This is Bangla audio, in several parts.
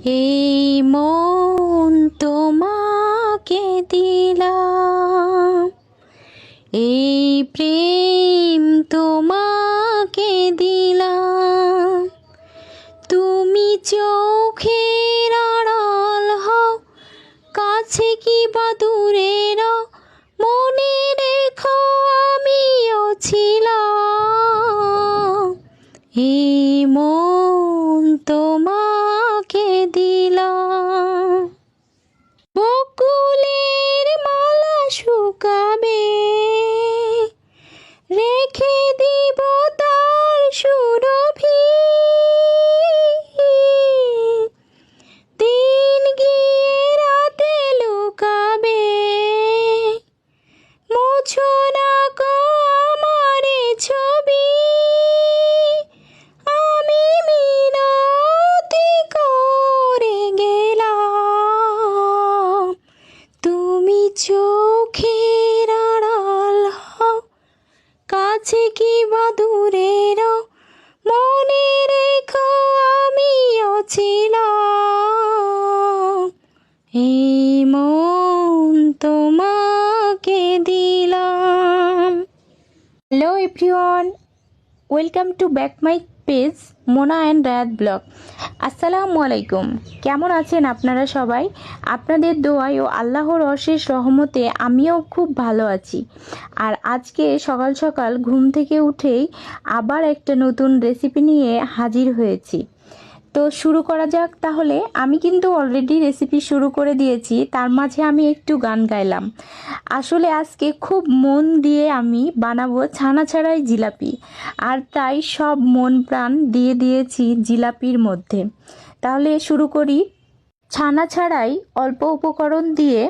এই মন তোমাকে দিলাম, এই প্রেম তোমাকে দিলাম। তুমি চোখের আড়াল হও, কাছে কি বা দূরে রও, মনে রেখো আমিও ছিলাম। এই মন তোমাকে দিলাম। বকুলের মালা শুকাবে, রেখে দিব তার সুরভি। দিন গিয়ে রাতে লুকাবে, মুছো না গো আমার ছবি। আমি মিনতি করে গেলাম, তুমি চোখের আড়াল হও, কাছে কি বা দূরে রও, মনে রেখো আমিও ছিলাম। এই মন তোমাকে দিলাম। Hello everyone, welcome to back my page Mona and Rayat blog. আসসালামু আলাইকুম। কেমন আছেন আপনারা সবাই? আপনাদের দোয়ায় ও আল্লাহর অশেষ রহমতে আমিও খুব ভালো আছি। আর আজকে সকাল সকাল ঘুম থেকে উঠেই আবার একটা নতুন রেসিপি নিয়ে হাজির হয়েছি। তো শুরু করা যাক তাহলে। আমি কিন্তু অলরেডি রেসিপি শুরু করে দিয়েছি, তার মাঝে আমি একটু গান গাইলাম। আসলে আজকে খুব মন দিয়ে আমি বানাবো ছানা ছাড়াই জিলাপি, আর তাই সব মন প্রাণ দিয়ে দিয়েছি জিলাপির মধ্যে। তাহলে শুরু করি। ছানা ছাড়াই অল্প উপকরণ দিয়ে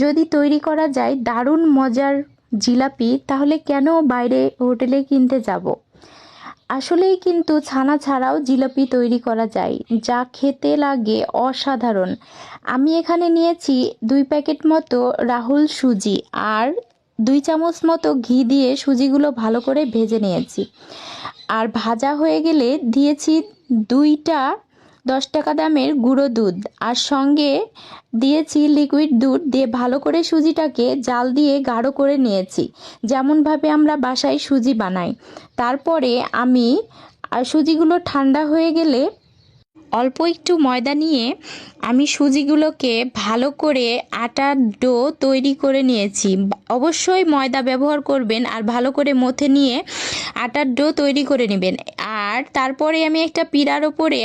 যদি তৈরি করা যায় দারুণ মজার জিলাপি, তাহলে কেন বাইরে হোটেলে কিনতে যাব? আসলেই কিন্তু ছানা ছাড়াও জিলাপি তৈরি করা যায়, যা খেতে লাগে অসাধারণ। আমি এখানে নিয়েছি 2 প্যাকেট মতো রাহুল সুজি, আর 2 চামচ মতো ঘি দিয়ে সুজিগুলো ভালো করে ভেজে নিয়েছি। আর ভাজা হয়ে গেলে দিয়েছি 2টা 10 টাকা দামের গুঁড়ো দুধ, আর সঙ্গে দিয়েছি লিকুইড দুধ দিয়ে ভালো করে সুজিটাকে জাল দিয়ে গাঢ় করে নিয়েছি, যেমনভাবে আমরা বাসায় সুজি বানাই। তারপরে আমি সুজিগুলো ঠান্ডা হয়ে গেলে অল্প একটু ময়দা নিয়ে আমি সুজিগুলোকে ভালো করে আটার ডো তৈরি করে নিয়েছি। অবশ্যই ময়দা ব্যবহার করবেন, আর ভালো করে মথে নিয়ে আটার ডো তৈরি করে নেবেন। আর তারপরে আমি একটা পিড়ার ওপরে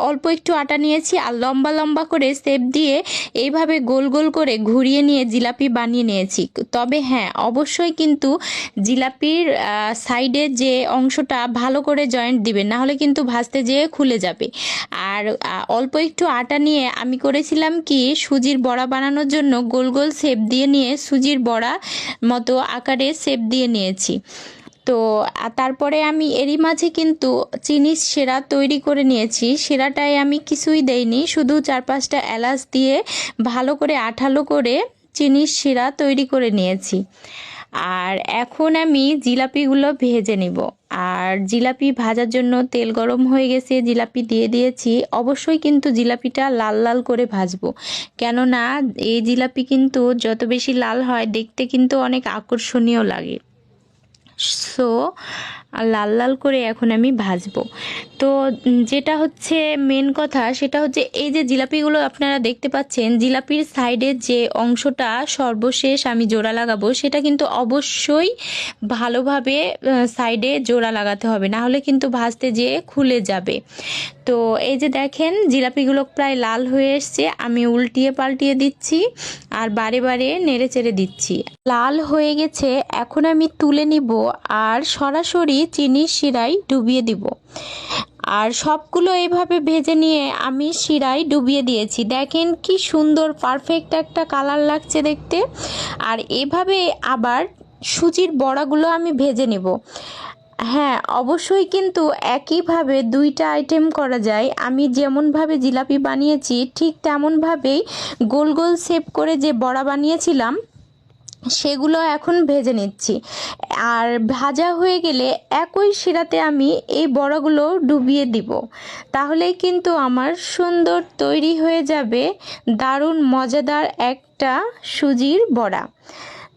অল্প একটু আটা নিয়েছি, আর লম্বা লম্বা করে শেপ দিয়ে এইভাবে গোল গোল করে ঘুরিয়ে নিয়ে জিলাপি বানিয়ে নিয়েছি। তবে হ্যাঁ, অবশ্যই কিন্তু জিলাপির সাইডে যে অংশটা ভালো করে জয়েন্ট দিবেন, নাহলে কিন্তু ভাজতে যেয়ে খুলে যাবে। আর অল্প একটু আটা নিয়ে আমি করেছিলাম কি, সুজির বড়া বানানোর জন্য গোল গোল শেপ দিয়ে নিয়ে সুজির বড়া মতো আকারে শেপ দিয়ে নিয়েছি। তো তারপরে আমি এরই মাঝে কিন্তু চিনির শিরা তৈরি করে নিয়েছি। শিরাটায় আমি কিছুই দেইনি, শুধু 4-5টা এলাচ দিয়ে ভালো করে আঠালো করে চিনির শিরা তৈরি করে নিয়েছি। আর এখন আমি জিলাপিগুলো ভেজে নিব। আর জিলাপি ভাজার জন্য তেল গরম হয়ে গেছে, জিলাপি দিয়ে দিয়েছি। অবশ্যই কিন্তু জিলাপিটা লাল লাল করে ভাজবো, কেননা এই জিলাপি কিন্তু যত বেশি লাল হয় দেখতে কিন্তু অনেক আকর্ষণীয় লাগে। সো লাল লাল করে এখন আমি ভাজবো। তো যেটা হচ্ছে মেন কথা, সেটা হচ্ছে এই যে জিলাপিগুলো আপনারা দেখতে পাচ্ছেন, জিলাপির সাইডের যে অংশটা সর্বশেষ আমি জোড়া লাগাবো, সেটা কিন্তু অবশ্যই ভালোভাবে সাইডে জোড়া লাগাতে হবে, না হলে কিন্তু ভাজতে যেয়ে খুলে যাবে। তো এই যে দেখেন জিলাপিগুলো প্রায় লাল হয়ে এসছে, আমি উল্টিয়ে পাল্টিয়ে দিচ্ছি আর বারে বারে নেড়ে চেড়ে দিচ্ছি। লাল হয়ে গেছে, এখন আমি তুলে নিব আর সরাসরি চিনির শিরায় ডুবিয়ে দিব। আর সবগুলো এইভাবে ভেজে নিয়ে আমি শিরায় ডুবিয়ে দিয়েছি। দেখেন কি সুন্দর পারফেক্ট একটা কালার লাগছে দেখতে। আর এভাবে আবার সুজির বড়াগুলো আমি ভেজে নেব। হ্যাঁ, অবশ্যই কিন্তু একইভাবে 2টা আইটেম করা যায়। আমি যেমনভাবে জিলাপি বানিয়েছি ঠিক তেমনভাবেই গোল গোল শেপ করে যে বড়া বানিয়েছিলাম সেগুলো এখন ভেজে নিচ্ছি। আর ভাজা হয়ে গেলে একই শিরাতে আমি এই বড়াগুলো ডুবিয়ে দিব। তাহলেই কিন্তু আমার সুন্দর তৈরি হয়ে যাবে দারুণ মজাদার একটা সুজির বড়া।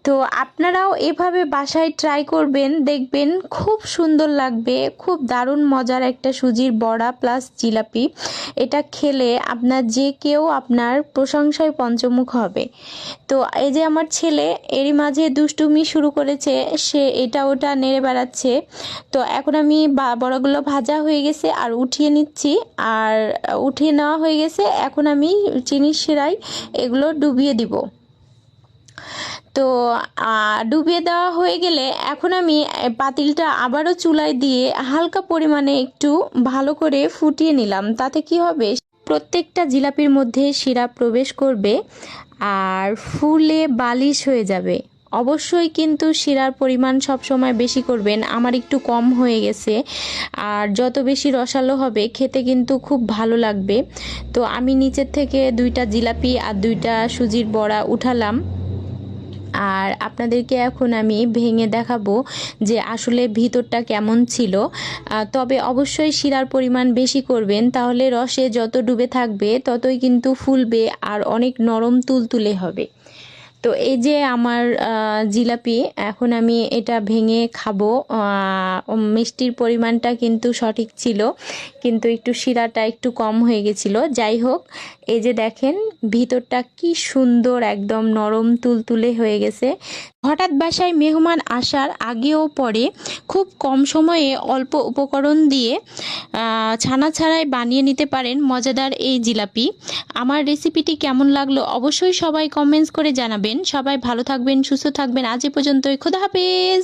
তো আপনারাও এভাবে বাসায় ট্রাই করবেন, দেখবেন খুব সুন্দর লাগবে। খুব দারুণ মজার একটা সুজির বড়া প্লাস জিলাপি। এটা খেলে আপনার যে কেউ আপনার প্রশংসায় পঞ্চমুখ হবে। তো এই যে আমার ছেলে এরই মাঝে দুষ্টুমি শুরু করেছে, সে এটা ওটা নেড়ে বেড়াচ্ছে। তো এখন আমি বড়াগুলো ভাজা হয়ে গেছে আর উঠিয়ে নিচ্ছি। আর উঠিয়ে নেওয়া হয়ে গেছে, এখন আমি চিনির শিরায় এগুলো ডুবিয়ে দিব। তো ডুবিয়ে দেওয়া হয়ে গেলে এখন আমি পাতিলটা আবারও চুলায় দিয়ে হালকা পরিমাণে একটু ভালো করে ফুটিয়ে নিলাম। তাতে কি হবে, প্রত্যেকটা জিলাপির মধ্যে শিরা প্রবেশ করবে আর ফুলে বালিশ হয়ে যাবে। অবশ্যই কিন্তু শিরার পরিমাণ সব সময় বেশি করবেন। আমার একটু কম হয়ে গেছে, আর যত বেশি রসালো হবে খেতে কিন্তু খুব ভালো লাগবে। তো আমি নিচের থেকে 2টা জিলাপি আর 2টা সুজির বড়া উঠালাম। আর আপনাদেরকে এখন আমি ভেঙে দেখাবো যে আসলে ভিতরটা কেমন ছিল। তবে অবশ্যই শিরার পরিমাণ বেশি করবেন, তাহলে রসে যত ডুবে থাকবে ততই কিন্তু ফুলবে আর অনেক নরম তুলতুলে হবে। তো এই যে আমার জিলাপি, এখন আমি এটা ভেঙে খাবো। মিষ্টির পরিমাণটা কিন্তু সঠিক ছিল, কিন্তু একটু শিরাটা একটু কম হয়ে গেছিলো। যাই হোক, এই যে দেখেন ভিতরটা কি সুন্দর, একদম নরম তুলতুলে হয়ে গেছে। হঠাৎ বাসায় মেহমান আসার আগেও পরে খুব কম সময়ে অল্প উপকরণ দিয়ে ছানা ছাড়াই বানিয়ে নিতে পারেন মজাদার এই জিলাপি। আমার রেসিপিটি কেমন লাগলো অবশ্যই সবাই কমেন্টস করে জানাবেন। সবাই ভালো থাকবেন, সুস্থ থাকবেন। আজ এ পর্যন্তই, খোদা হাফেজ।